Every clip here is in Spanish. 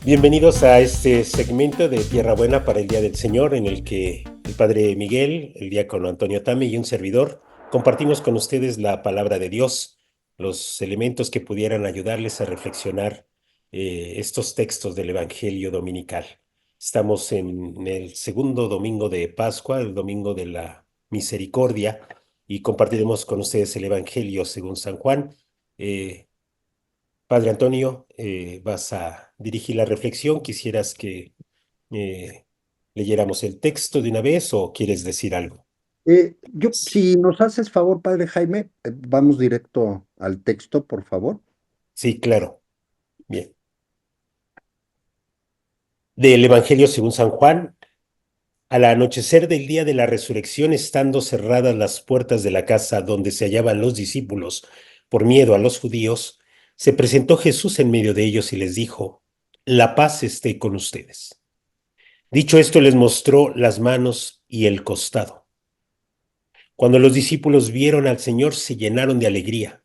Bienvenidos a este segmento de Tierra Buena para el Día del Señor, en el que el Padre Miguel, el diácono Antonio Tame y un servidor compartimos con ustedes la palabra de Dios, los elementos que pudieran ayudarles a reflexionar estos textos del Evangelio dominical. Estamos en el segundo domingo de Pascua, el domingo de la Misericordia, y compartiremos con ustedes el Evangelio según San Juan. Eh, Padre Antonio, vas a dirigir la reflexión. ¿Quisieras que eh, leyéramos el texto de una vez o quieres decir algo? Si nos haces favor, padre Jaime, vamos directo al texto, por favor. Sí, claro. Bien. Del Evangelio según San Juan, al anochecer del día de la resurrección, estando cerradas las puertas de la casa donde se hallaban los discípulos, por miedo a los judíos, se presentó Jesús en medio de ellos y les dijo: La paz esté con ustedes. Dicho esto, les mostró las manos y el costado. Cuando los discípulos vieron al Señor, se llenaron de alegría.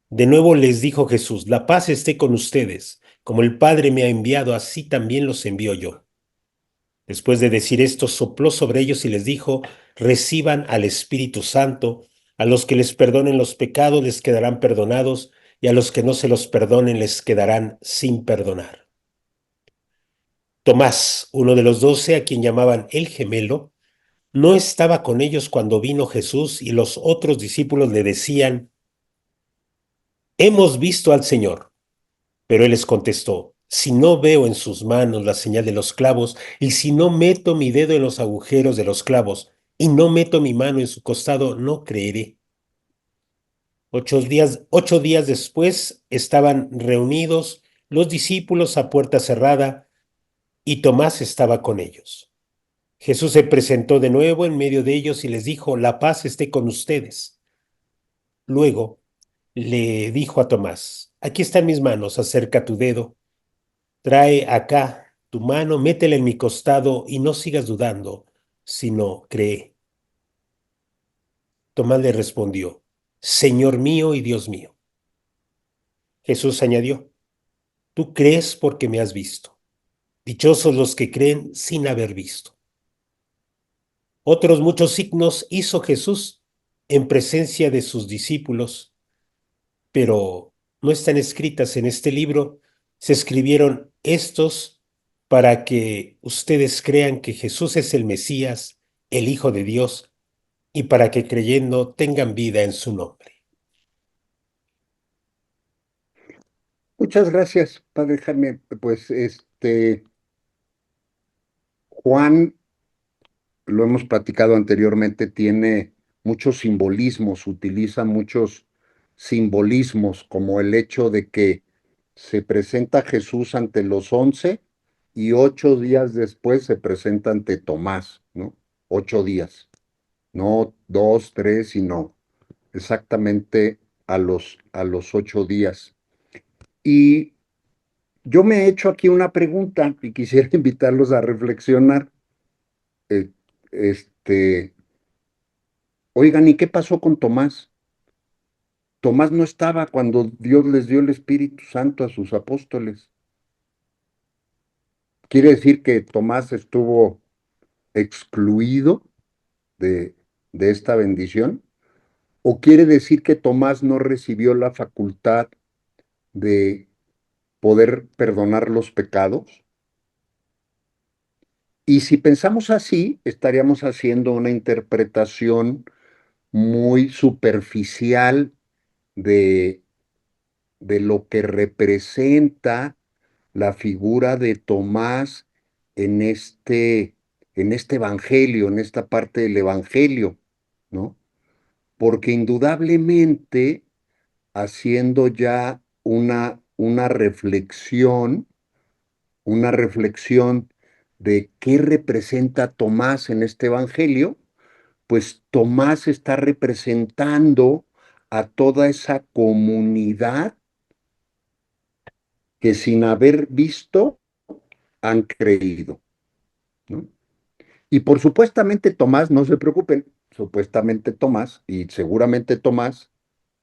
De nuevo les dijo Jesús: La paz esté con ustedes. Como el Padre me ha enviado, así también los envío yo. Después de decir esto, sopló sobre ellos y les dijo: Reciban al Espíritu Santo. A los que les perdonen los pecados les quedarán perdonados, y a los que no se los perdonen les quedarán sin perdonar. Tomás, uno de los 12, a quien llamaban el gemelo, no estaba con ellos cuando vino Jesús, y los otros discípulos le decían: Hemos visto al Señor. Pero él les contestó: Si no veo en sus manos la señal de los clavos, y si no meto mi dedo en los agujeros de los clavos, y no meto mi mano en su costado, no creeré. 8 días después estaban reunidos los discípulos a puerta cerrada, y Tomás estaba con ellos. Jesús se presentó de nuevo en medio de ellos y les dijo: La paz esté con ustedes. Luego le dijo a Tomás: Aquí están mis manos, acerca tu dedo. Trae acá tu mano, métela en mi costado y no sigas dudando, sino cree. Tomás le respondió: Señor mío y Dios mío. Jesús añadió: Tú crees porque me has visto. Dichosos los que creen sin haber visto. Otros muchos signos hizo Jesús en presencia de sus discípulos, pero no están escritas en este libro. Se escribieron estos para que ustedes crean que Jesús es el Mesías, el Hijo de Dios, y para que creyendo tengan vida en su nombre. Muchas gracias, padre Jaime. Pues Juan, lo hemos platicado anteriormente, tiene muchos simbolismos, utiliza muchos simbolismos, como el hecho de que se presenta Jesús ante los 11 y 8 días después se presenta ante Tomás, ¿no? 8 días, no dos, tres, sino exactamente a los 8 días. Y yo me he hecho aquí una pregunta y quisiera invitarlos a reflexionar. Eh, este, Oigan, ¿y qué pasó con Tomás? Tomás no estaba cuando Dios les dio el Espíritu Santo a sus apóstoles. ¿Quiere decir que Tomás estuvo excluido de, de esta bendición? ¿O quiere decir que Tomás no recibió la facultad de poder perdonar los pecados? Y si pensamos así, estaríamos haciendo una interpretación muy superficial de, de lo que representa la figura de Tomás en este evangelio, en esta parte del evangelio, ¿no? Porque indudablemente, haciendo ya una reflexión de qué representa Tomás en este evangelio, pues Tomás está representando a toda esa comunidad que sin haber visto han creído, ¿no? Y por supuestamente Tomás, no se preocupen, supuestamente Tomás y seguramente Tomás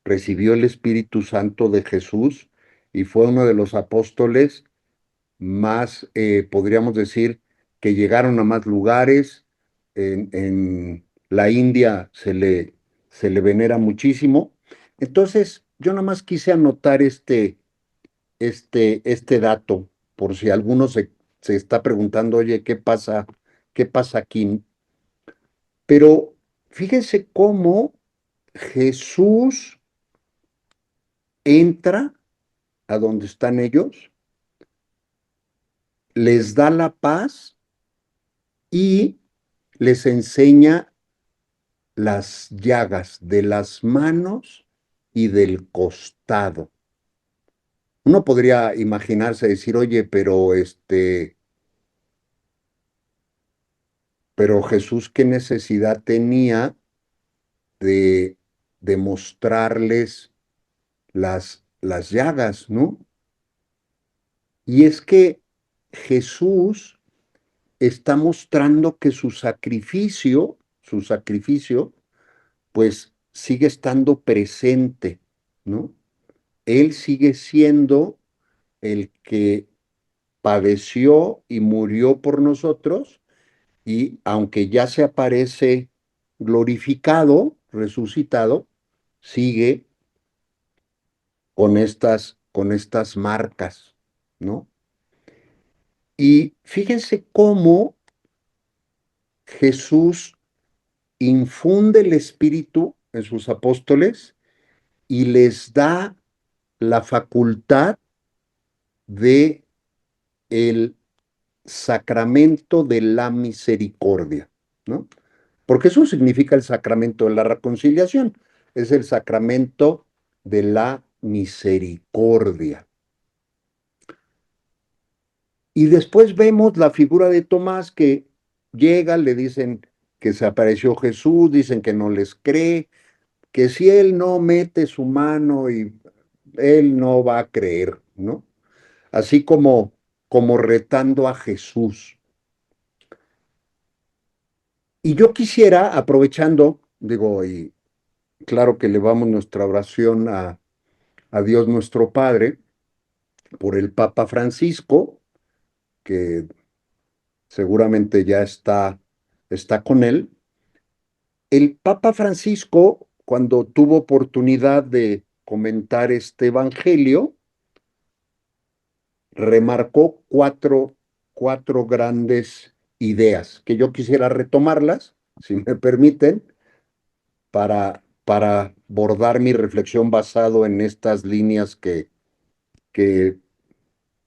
recibió el Espíritu Santo de Jesús y fue uno de los apóstoles más, podríamos decir, que llegaron a más lugares. En la India se le venera muchísimo. Entonces, yo nada más quise anotar este dato, por si alguno se está preguntando, oye, qué pasa aquí? Pero fíjense cómo Jesús entra a donde están ellos, les da la paz y les enseña las llagas de las manos y del costado. Uno podría imaginarse decir, oye, pero Jesús, ¿qué necesidad tenía de, de mostrarles las llagas, ¿no? Y es que Jesús está mostrando que su sacrificio, pues sigue estando presente, ¿no? Él sigue siendo el que padeció y murió por nosotros, y aunque ya se aparece glorificado, resucitado, sigue con estas marcas, ¿no? Y fíjense cómo Jesús infunde el Espíritu en sus apóstoles y les da la facultad de el sacramento de la misericordia, ¿no? Porque eso significa el sacramento de la reconciliación, es el sacramento de la misericordia. Y después vemos la figura de Tomás que llega, le dicen que se apareció Jesús, dicen que no les cree, que si él no mete su mano y él no va a creer, ¿no? Así como retando a Jesús. Y yo quisiera, aprovechando, digo, y claro que elevamos nuestra oración a Dios nuestro Padre por el Papa Francisco, que seguramente ya está con él. El Papa Francisco, cuando tuvo oportunidad de comentar este evangelio, remarcó cuatro grandes ideas que yo quisiera retomarlas, si me permiten, para bordar mi reflexión basado en estas líneas que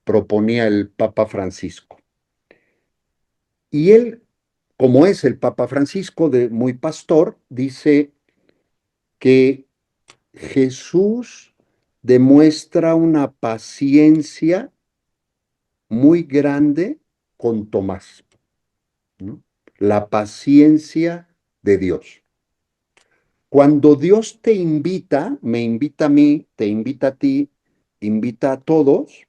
proponía el Papa Francisco. Y él, como es el Papa Francisco, de muy pastor, dice que Jesús demuestra una paciencia muy grande con Tomás, ¿no? La paciencia de Dios. Cuando Dios te invita, me invita a mí, te invita a ti, invita a todos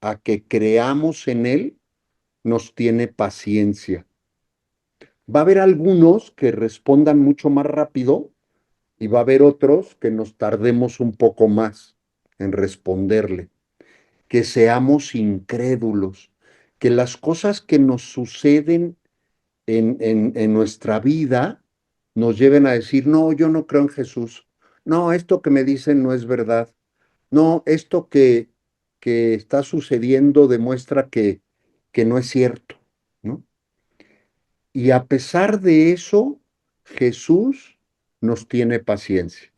a que creamos en Él, nos tiene paciencia. Va a haber algunos que respondan mucho más rápido y va a haber otros que nos tardemos un poco más en responderle, que seamos incrédulos, que las cosas que nos suceden en nuestra vida nos lleven a decir, no, yo no creo en Jesús, no, esto que me dicen no es verdad, no, esto que está sucediendo demuestra que no es cierto, ¿no? Y a pesar de eso, Jesús nos tiene paciencia.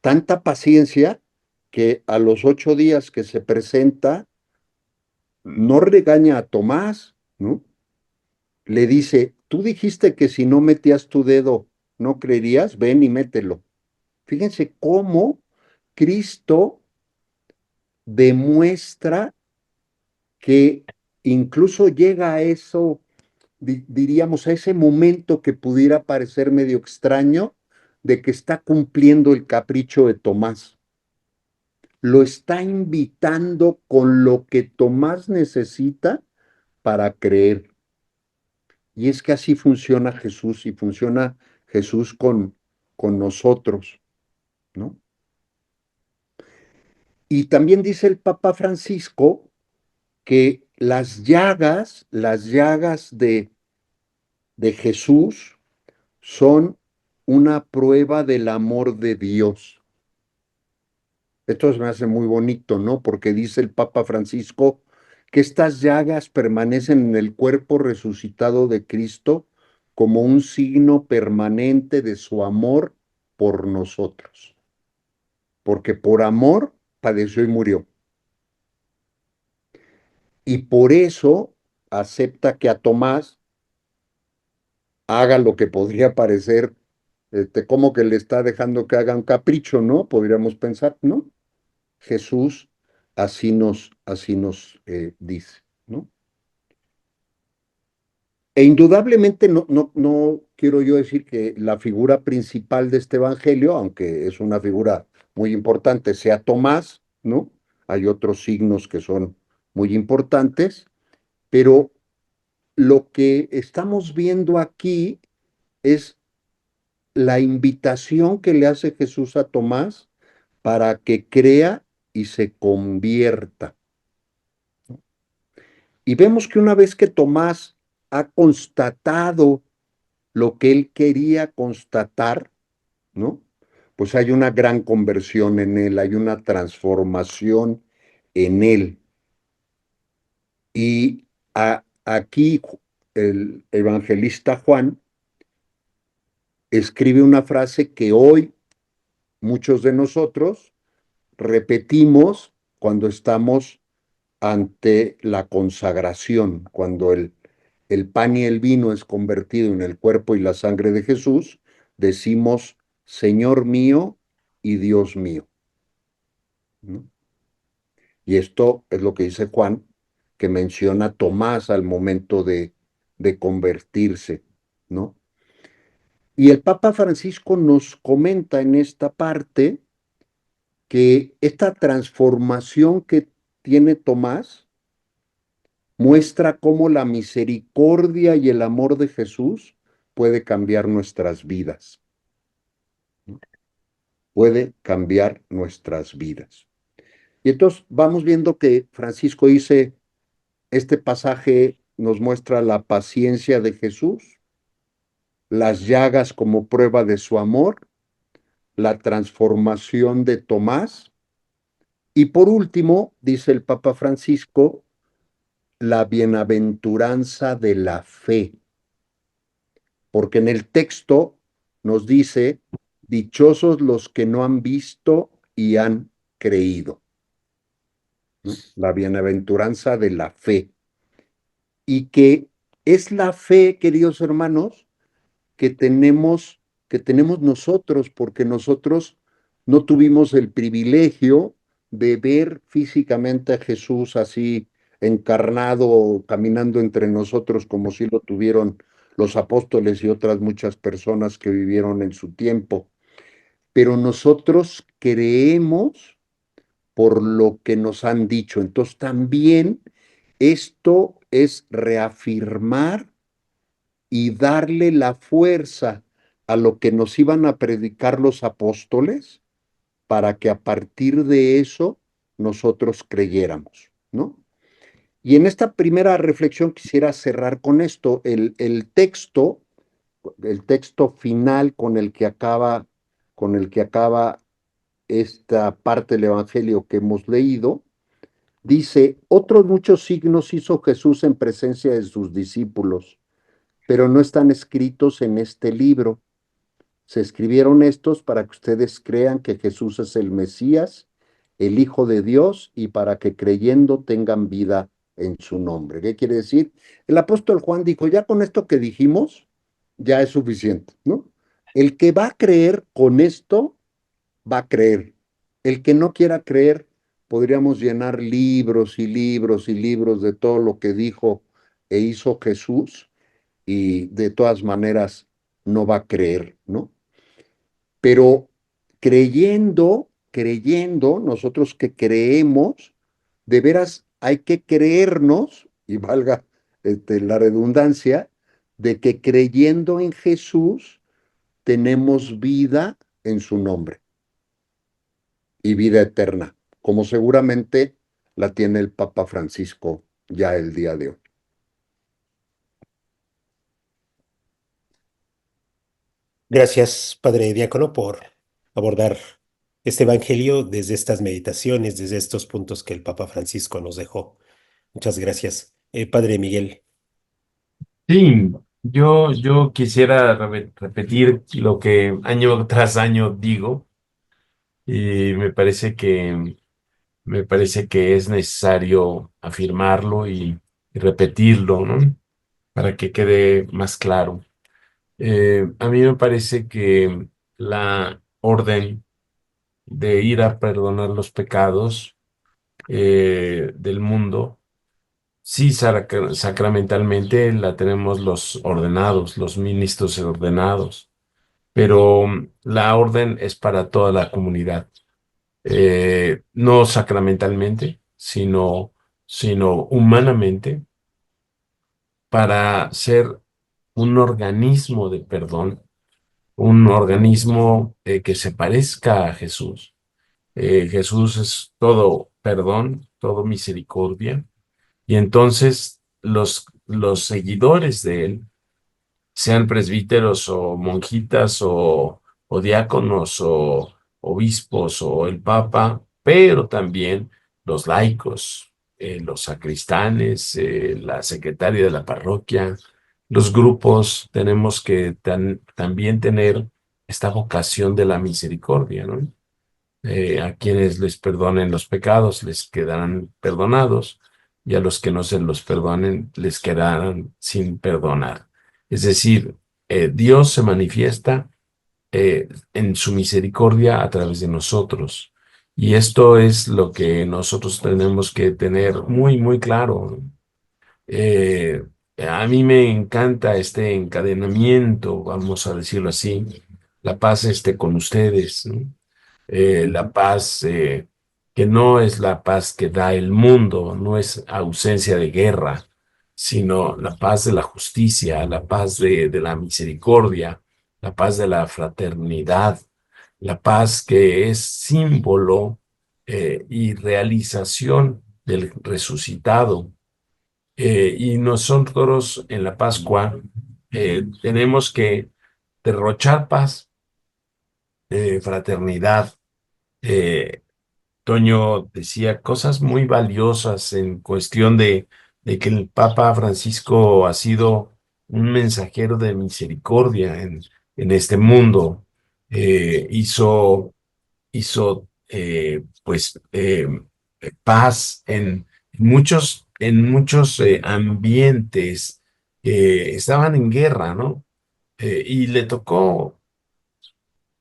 Tanta paciencia que a los 8 días que se presenta, no regaña a Tomás, ¿no? Le dice, tú dijiste que si no metías tu dedo no creerías, ven y mételo. Fíjense cómo Cristo demuestra que incluso llega a eso, diríamos, a ese momento que pudiera parecer medio extraño, de que está cumpliendo el capricho de Tomás. Lo está invitando con lo que Tomás necesita para creer. Y es que así funciona Jesús y funciona Jesús con nosotros, ¿no? Y también dice el Papa Francisco que las llagas de Jesús son una prueba del amor de Dios. Esto me hace muy bonito, ¿no? Porque dice el Papa Francisco que estas llagas permanecen en el cuerpo resucitado de Cristo como un signo permanente de su amor por nosotros. Porque por amor padeció y murió. Y por eso acepta que a Tomás haga lo que podría parecer como que le está dejando que haga un capricho, ¿no? Podríamos pensar, ¿no? Jesús así nos dice, ¿no? E indudablemente no quiero yo decir que la figura principal de este evangelio, aunque es una figura muy importante, sea Tomás, ¿no? Hay otros signos que son muy importantes, pero lo que estamos viendo aquí es la invitación que le hace Jesús a Tomás para que crea y se convierta. Y vemos que una vez que Tomás ha constatado lo que él quería constatar, ¿no? Pues hay una gran conversión en él, hay una transformación en él. Y aquí el evangelista Juan escribe una frase que hoy muchos de nosotros repetimos cuando estamos ante la consagración, cuando el pan y el vino es convertido en el cuerpo y la sangre de Jesús, decimos, Señor mío y Dios mío, ¿no? Y esto es lo que dice Juan, que menciona a Tomás al momento de convertirse, ¿no? Y el Papa Francisco nos comenta en esta parte que esta transformación que tiene Tomás muestra cómo la misericordia y el amor de Jesús puede cambiar nuestras vidas, ¿no? Puede cambiar nuestras vidas. Y entonces vamos viendo que Francisco dice, este pasaje nos muestra la paciencia de Jesús, las llagas como prueba de su amor, la transformación de Tomás y por último, dice el Papa Francisco, la bienaventuranza de la fe, porque en el texto nos dice, dichosos los que no han visto y han creído, ¿no? La bienaventuranza de la fe. Y que es la fe, queridos hermanos, que tenemos, que tenemos nosotros, porque nosotros no tuvimos el privilegio de ver físicamente a Jesús así encarnado, caminando entre nosotros como si lo tuvieron los apóstoles y otras muchas personas que vivieron en su tiempo. Pero nosotros creemos por lo que nos han dicho. Entonces también esto es reafirmar y darle la fuerza a lo que nos iban a predicar los apóstoles para que a partir de eso nosotros creyéramos, ¿no? Y en esta primera reflexión quisiera cerrar con esto, el texto final con el que acaba esta parte del Evangelio que hemos leído, dice, otros muchos signos hizo Jesús en presencia de sus discípulos, pero no están escritos en este libro. Se escribieron estos para que ustedes crean que Jesús es el Mesías, el Hijo de Dios, y para que creyendo tengan vida en su nombre. ¿Qué quiere decir? El apóstol Juan dijo, ya con esto que dijimos, ya es suficiente, ¿no? El que va a creer con esto, va a creer. El que no quiera creer, podríamos llenar libros y libros y libros de todo lo que dijo e hizo Jesús, y de todas maneras no va a creer, ¿no? Pero creyendo, nosotros que creemos, de veras hay que creernos, y valga la redundancia, de que creyendo en Jesús tenemos vida en su nombre y vida eterna, como seguramente la tiene el Papa Francisco ya el día de hoy. Gracias, Padre Diácono, por abordar este Evangelio desde estas meditaciones, desde estos puntos que el Papa Francisco nos dejó. Muchas gracias. Padre Miguel, Sí, yo quisiera repetir lo que año tras año digo y me parece que es necesario afirmarlo y repetirlo, ¿no? Para que quede más claro. A mí me parece que la orden de ir a perdonar los pecados del mundo, sí, sacramentalmente la tenemos los ordenados, los ministros ordenados, pero la orden es para toda la comunidad. No sacramentalmente, sino humanamente, para ser un organismo de perdón, un organismo que se parezca a Jesús. Jesús es todo perdón, todo misericordia, y entonces los seguidores de él, sean presbíteros o monjitas o diáconos o obispos o el papa, pero también los laicos, los sacristanes, la secretaria de la parroquia, los grupos, tenemos que también tener esta vocación de la misericordia, ¿no? A quienes les perdonen los pecados les quedarán perdonados, y a los que no se los perdonen les quedarán sin perdonar. Es decir, Dios se manifiesta en su misericordia a través de nosotros. Y esto es lo que nosotros tenemos que tener muy, muy claro. Eh, a mí me encanta este encadenamiento, vamos a decirlo así. La paz esté con ustedes, ¿no? La paz que no es la paz que da el mundo, no es ausencia de guerra, sino la paz de la justicia, la paz de la misericordia, la paz de la fraternidad, la paz que es símbolo y realización del resucitado. Y nosotros en la Pascua tenemos que derrochar paz, fraternidad. eh, Toño decía cosas muy valiosas en cuestión de que el Papa Francisco ha sido un mensajero de misericordia en este mundo. Hizo pues paz en muchos ambientes que estaban en guerra, ¿no? Y le tocó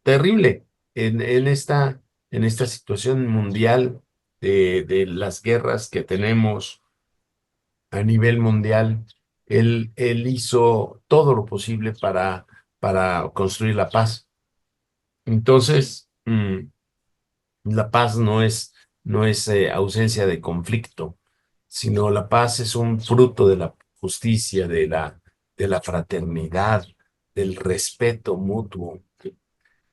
terrible en esta situación mundial de las guerras que tenemos a nivel mundial. Él hizo todo lo posible para construir la paz. Entonces, la paz no es ausencia de conflicto, sino la paz es un fruto de la justicia, de la fraternidad, del respeto mutuo.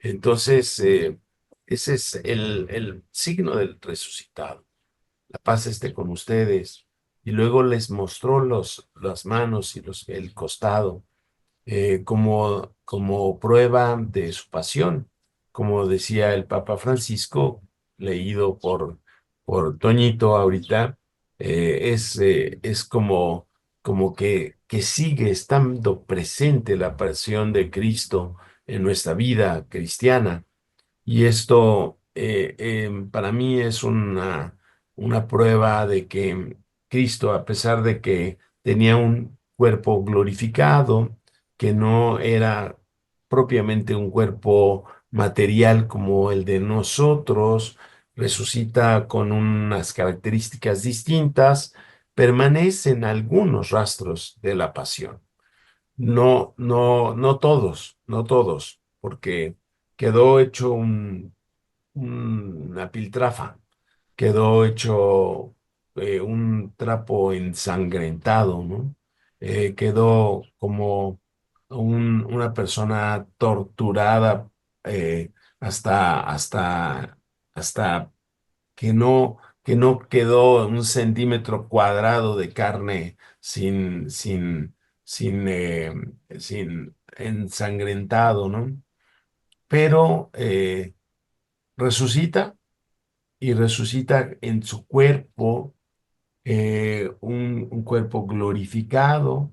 Entonces, ese es el signo del resucitado. La paz esté con ustedes. Y luego les mostró las manos y el costado como prueba de su pasión. Como decía el Papa Francisco, leído por Toñito ahorita, es como que sigue estando presente la pasión de Cristo en nuestra vida cristiana. Y esto para mí es una prueba de que Cristo, a pesar de que tenía un cuerpo glorificado, que no era propiamente un cuerpo material como el de nosotros, resucita con unas características distintas, permanecen algunos rastros de la pasión. No, no, no todos, porque quedó hecho una piltrafa, quedó hecho un trapo ensangrentado, ¿no? Quedó como una persona torturada hasta, hasta, hasta que que no quedó un centímetro cuadrado de carne sin ensangrentado, ¿no? Pero resucita y resucita en su cuerpo, un cuerpo glorificado,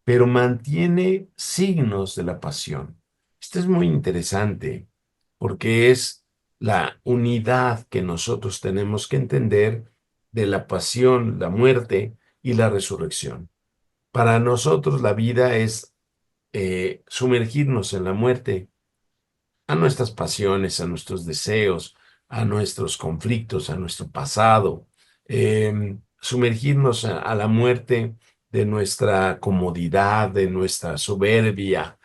pero mantiene signos de la pasión. Esto es muy interesante porque es la unidad que nosotros tenemos que entender de la pasión, la muerte y la resurrección. Para nosotros la vida es sumergirnos en la muerte, a nuestras pasiones, a nuestros deseos, a nuestros conflictos, a nuestro pasado, sumergirnos a la muerte de nuestra comodidad, de nuestra soberbia,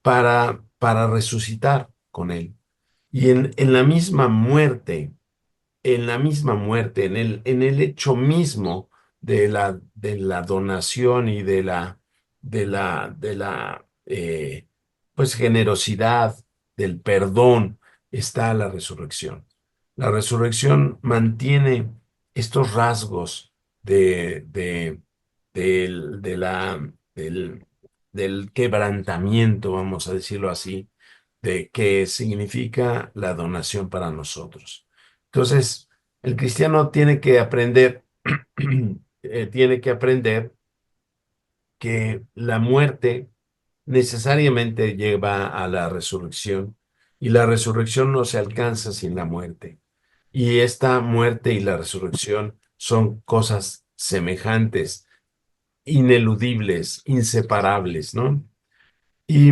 para resucitar con Él. Y en la misma muerte, en el hecho mismo de la donación y de la pues generosidad, del perdón, está la resurrección. La resurrección mantiene estos rasgos de, de, del, de la, del quebrantamiento, vamos a decirlo así, de que significa la donación para nosotros. Entonces, el cristiano tiene que aprender, tiene que aprender que la muerte necesariamente lleva a la resurrección y la resurrección no se alcanza sin la muerte. Y esta muerte y la resurrección son cosas semejantes, ineludibles, inseparables, ¿no? Y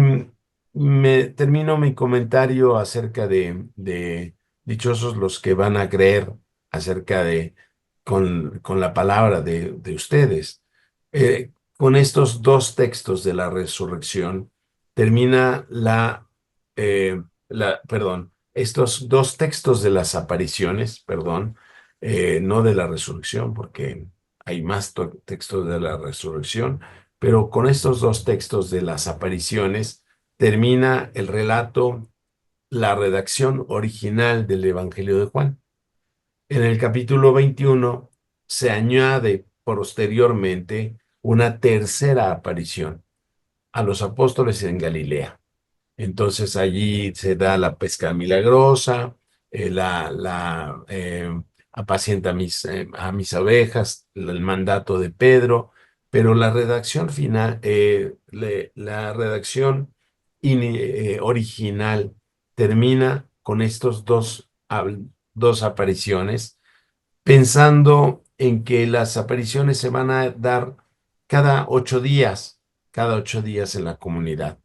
me termino mi comentario acerca de dichosos los que van a creer acerca con la palabra de ustedes. Con estos dos textos de la resurrección termina perdón, estos dos textos de las apariciones, perdón, no de la resurrección, porque hay más textos de la resurrección, pero con estos dos textos de las apariciones termina el relato, la redacción original del Evangelio de Juan. En el capítulo 21 se añade posteriormente una tercera aparición a los apóstoles en Galilea. Entonces allí se da la pesca milagrosa, apacienta a mis abejas, el mandato de Pedro, pero la redacción final, la redacción original termina con estos dos apariciones, pensando en que las apariciones se van a dar cada 8 días en la comunidad.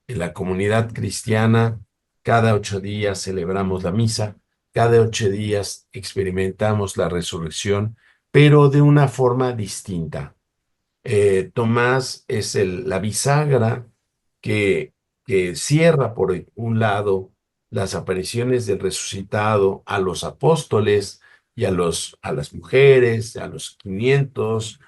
En la comunidad cristiana, cada 8 días celebramos la misa, cada 8 días experimentamos la resurrección, pero de una forma distinta. Tomás es la bisagra que, que cierra por un lado las apariciones del resucitado a los apóstoles y a las mujeres, a los 500,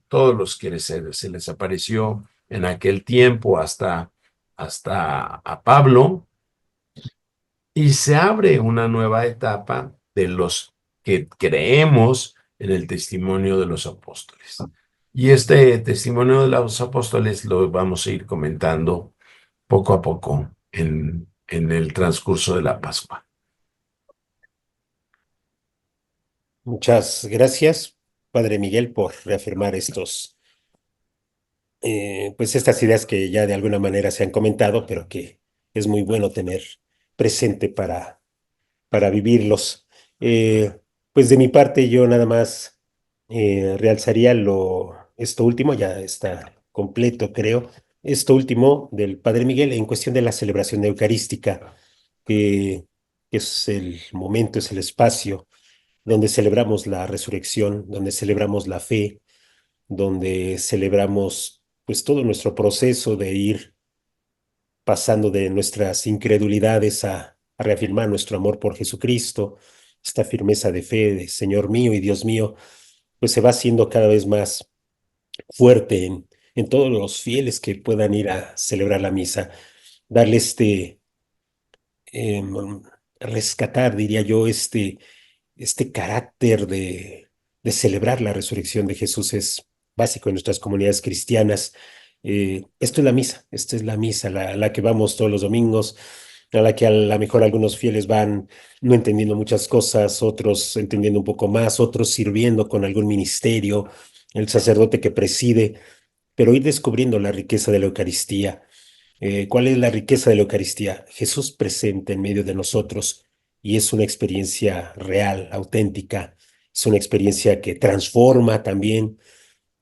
todos los que se les apareció en aquel tiempo hasta a Pablo, y se abre una nueva etapa de los que creemos en el testimonio de los apóstoles. Y este testimonio de los apóstoles lo vamos a ir comentando poco a poco en el transcurso de la Pascua. Muchas gracias, Padre Miguel, por reafirmar pues estas ideas que ya de alguna manera se han comentado, pero que es muy bueno tener presente para vivirlos. Pues de mi parte, yo nada más realzaría esto último, ya está completo, creo, esto último del Padre Miguel en cuestión de la celebración eucarística, que es el momento, es el espacio donde celebramos la resurrección, donde celebramos la fe, donde celebramos pues todo nuestro proceso de ir pasando de nuestras incredulidades a reafirmar nuestro amor por Jesucristo, esta firmeza de fe de Señor mío y Dios mío, pues se va haciendo cada vez más fuerte en todos los fieles que puedan ir a celebrar la misa, darle em, rescatar, diría yo, este carácter de celebrar la resurrección de Jesús es básico en nuestras comunidades cristianas. Esto es la misa, esta es la misa, la que vamos todos los domingos, a la que a lo mejor algunos fieles van no entendiendo muchas cosas, otros entendiendo un poco más, otros sirviendo con algún ministerio, el sacerdote que preside, pero ir descubriendo la riqueza de la Eucaristía. ¿Cuál es la riqueza de la Eucaristía? Jesús presente en medio de nosotros y es una experiencia real, auténtica, es una experiencia que transforma también,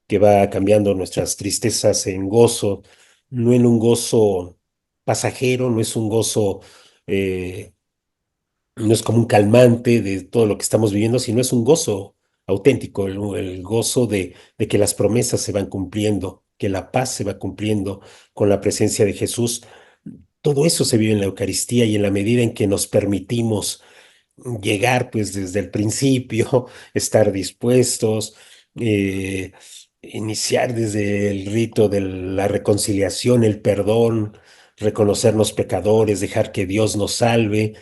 que va cambiando nuestras tristezas en gozo, no en un gozo pasajero, no es un gozo, eh, no es como un calmante de todo lo que estamos viviendo, sino es un gozo auténtico, el gozo de que las promesas se van cumpliendo, que la paz se va cumpliendo con la presencia de Jesús. Todo eso se vive en la Eucaristía y en la medida en que nos permitimos llegar pues desde el principio, estar dispuestos, eh, iniciar desde el rito de la reconciliación, el perdón, reconocernos pecadores, dejar que Dios nos salve.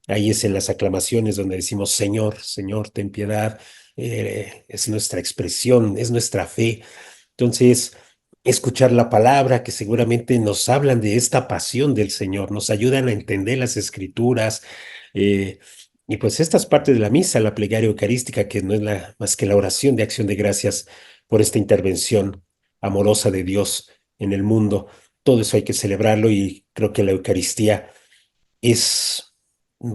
Ahí es en las aclamaciones donde decimos, Señor, Señor, ten piedad. Es nuestra expresión, es nuestra fe. Entonces, escuchar la palabra que seguramente nos hablan de esta pasión del Señor, nos ayudan a entender las escrituras, eh, y pues estas partes de la misa, la plegaria eucarística, que no es más que la oración de acción de gracias por esta intervención amorosa de Dios en el mundo. Todo eso hay que celebrarlo y creo que la Eucaristía es,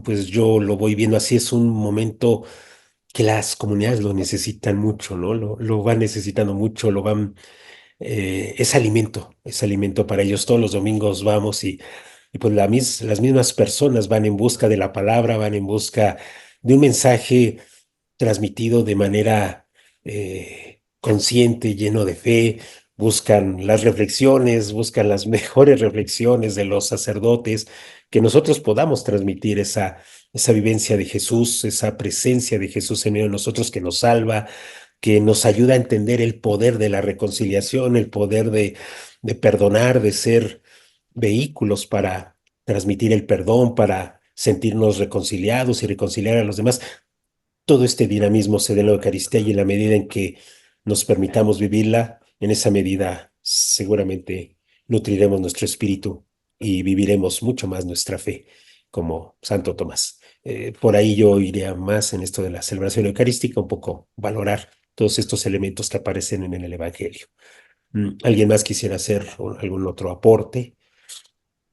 pues yo lo voy viendo así, es un momento que las comunidades lo necesitan mucho, ¿no? Lo van necesitando mucho, es alimento para ellos. Todos los domingos vamos y pues las mismas personas van en busca de la palabra, van en busca de un mensaje transmitido de manera consciente, lleno de fe, buscan las reflexiones, buscan las mejores reflexiones de los sacerdotes, que nosotros podamos transmitir esa vivencia de Jesús, esa presencia de Jesús en medio de nosotros que nos salva, que nos ayuda a entender el poder de la reconciliación, el poder de perdonar, de ser vehículos para transmitir el perdón, para sentirnos reconciliados y reconciliar a los demás. Todo este dinamismo se da en la Eucaristía y en la medida en que nos permitamos vivirla, en esa medida seguramente nutriremos nuestro espíritu y viviremos mucho más nuestra fe, como Santo Tomás. Por ahí yo iría más en esto de la celebración eucarística, un poco valorar todos estos elementos que aparecen en el Evangelio. ¿Alguien más quisiera hacer algún otro aporte?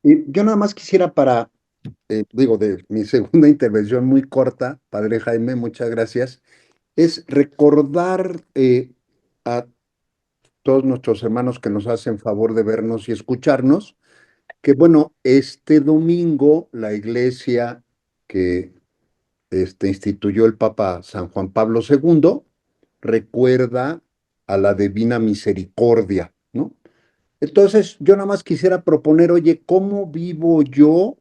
Y yo nada más quisiera digo, de mi segunda intervención muy corta, Padre Jaime, muchas gracias, es recordar a todos nuestros hermanos que nos hacen favor de vernos y escucharnos, que bueno, este domingo la iglesia que instituyó el Papa San Juan Pablo II recuerda a la Divina Misericordia, ¿no? Entonces, yo nada más quisiera proponer, oye, ¿cómo vivo yo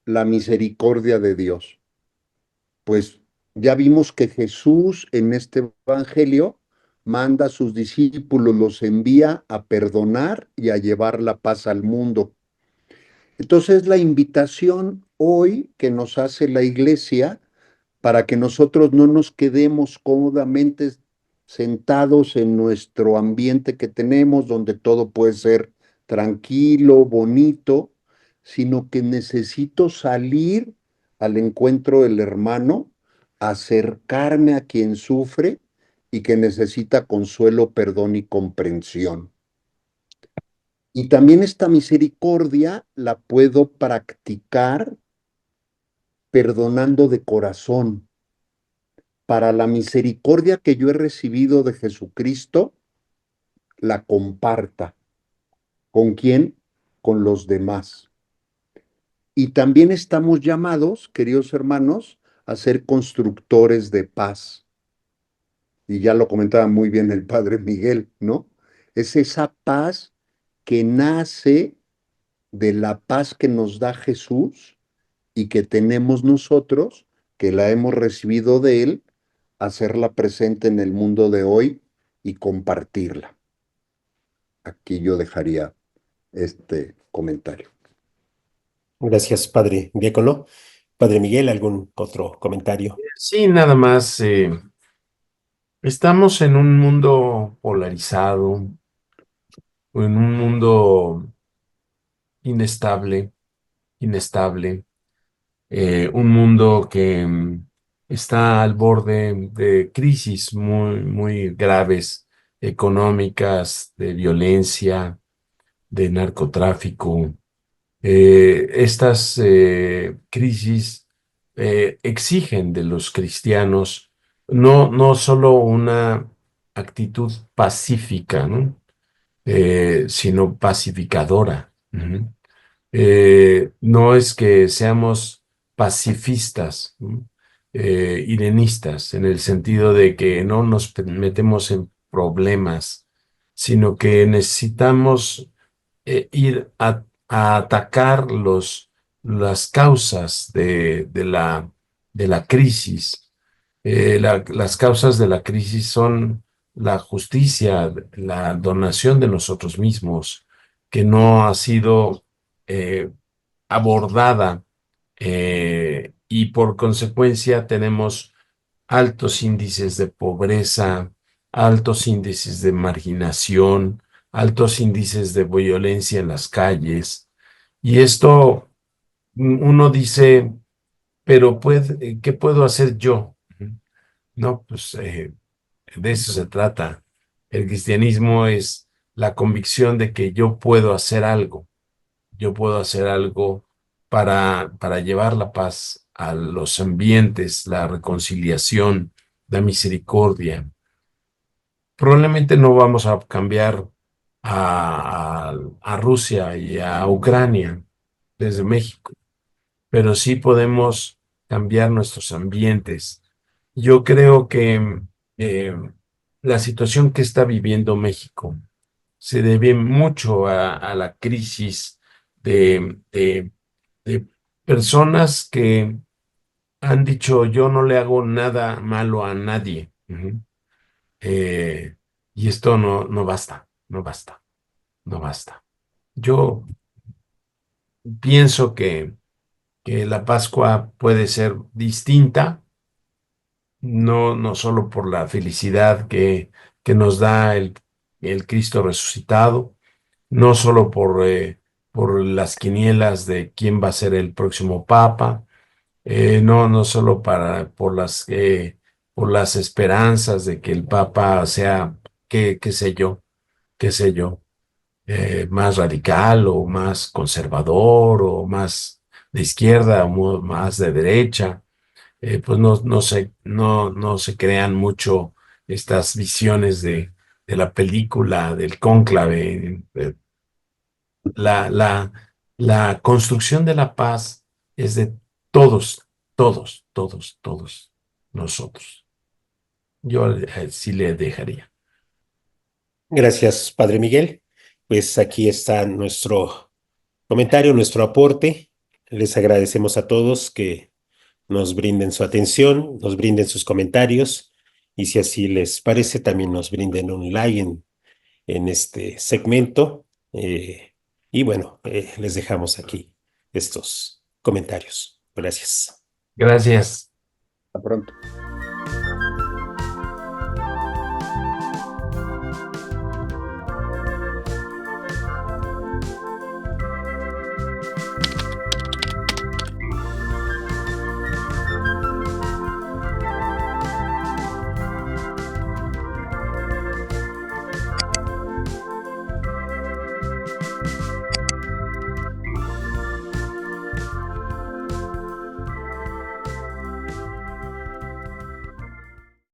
la misericordia de Dios? Pues ya vimos que Jesús en este Evangelio manda a sus discípulos, los envía a perdonar y a llevar la paz al mundo. Entonces, la invitación hoy que nos hace la iglesia para que nosotros no nos quedemos cómodamente sentados en nuestro ambiente que tenemos, donde todo puede ser tranquilo, bonito, sino que necesito salir al encuentro del hermano, acercarme a quien sufre y que necesita consuelo, perdón y comprensión. Y también esta misericordia la puedo practicar perdonando de corazón para la misericordia que yo he recibido de Jesucristo, la comparta. ¿Con quién? Con los demás. Y también estamos llamados, queridos hermanos, a ser constructores de paz. Y ya lo comentaba muy bien el padre Miguel, ¿no? Es esa paz que nace de la paz que nos da Jesús y que tenemos nosotros, que la hemos recibido de Él, hacerla presente en el mundo de hoy y compartirla. Aquí yo dejaría este comentario. Gracias, Padre Diácono. Padre Miguel, ¿algún otro comentario? Sí, nada más. Estamos en un mundo polarizado, en un mundo inestable, inestable, un mundo que está al borde de crisis muy, muy graves, económicas, de violencia, de narcotráfico. Estas crisis exigen de los cristianos no solo una actitud pacífica, ¿no? Sino pacificadora. Ujú. No es que seamos pacifistas, ¿no? Irenistas, en el sentido de que no nos metemos en problemas, sino que necesitamos ir a atacar las causas de la crisis. Las causas de la crisis son la justicia, la donación de nosotros mismos, que no ha sido eh, abordada, y por consecuencia tenemos altos índices de pobreza, altos índices de marginación, altos índices de violencia en las calles. Y esto uno dice, pero ¿qué puedo hacer yo? No, pues de eso se trata. El cristianismo es la convicción de que yo puedo hacer algo, yo puedo hacer algo para llevar la paz a los ambientes, la reconciliación, la misericordia. Probablemente no vamos a cambiar a Rusia y a Ucrania desde México, pero sí podemos cambiar nuestros ambientes. Yo creo que eh, la situación que está viviendo México se debe mucho a la crisis de personas que han dicho yo no le hago nada malo a nadie. Ujú. Eh, y esto no basta, no basta, no basta. Yo pienso que la Pascua puede ser distinta, no solo por la felicidad que nos da el Cristo resucitado, no solo por las quinielas de quién va a ser el próximo papa, no solo por las esperanzas de que el papa sea, qué sé yo, más radical o más conservador o más de izquierda o más de derecha. Pues no se crean mucho estas visiones de la película del cónclave. La, la, la construcción de la paz es de todos, todos nosotros. Yo sí le dejaría. Gracias, Padre Miguel. Pues aquí está nuestro comentario, nuestro aporte. Les agradecemos a todos que nos brinden su atención, nos brinden sus comentarios y si así les parece, también nos brinden un like en este segmento. Y bueno, les dejamos aquí estos comentarios. Gracias. Gracias. Hasta pronto.